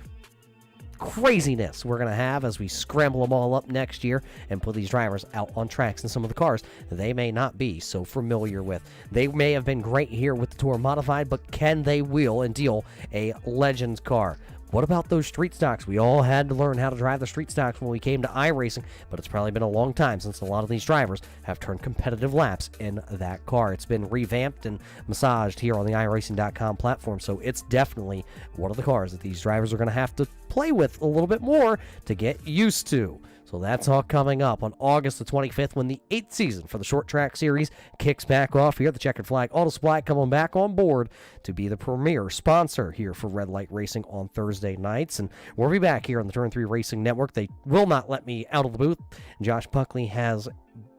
craziness we're going to have as we scramble them all up next year and put these drivers out on tracks in some of the cars they may not be so familiar with. They may have been great here with the Tour Modified, but can they wheel and deal a Legends car? What about those street stocks? We all had to learn how to drive the street stocks when we came to iRacing, but it's probably been a long time since a lot of these drivers have turned competitive laps in that car. It's been revamped and massaged here on the iRacing.com platform, so it's definitely one of the cars that these drivers are going to have to play with a little bit more to get used to. So that's all coming up on August the 25th when the 8th season for the Short Track Series kicks back off here. The Checkered Flag Auto Supply coming back on board to be the premier sponsor here for Red Light Racing on Thursday nights. And we'll be back here on the Turn 3 Racing Network. They will not let me out of the booth. Josh Buckley has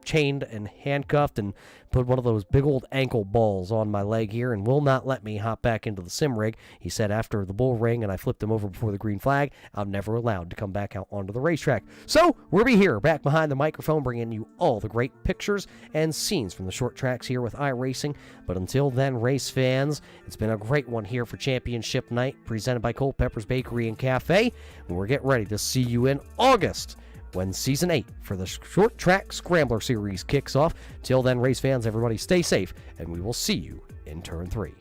chained and handcuffed and put one of those big old ankle balls on my leg here and will not let me hop back into the sim rig. He said after the bull ring and I flipped him over before the green flag, I'm never allowed to come back out onto the racetrack. So we'll be here back behind the microphone bringing you all the great pictures and scenes from the short tracks here with iRacing. But until then, race fans, it's been a great one here for Championship Night presented by Culpeppers Bakery and Cafe. And we're getting ready to see you in August when Season 8 for the Short Track Scrambler Series kicks off. Till then, race fans, everybody stay safe, and we will see you in Turn 3.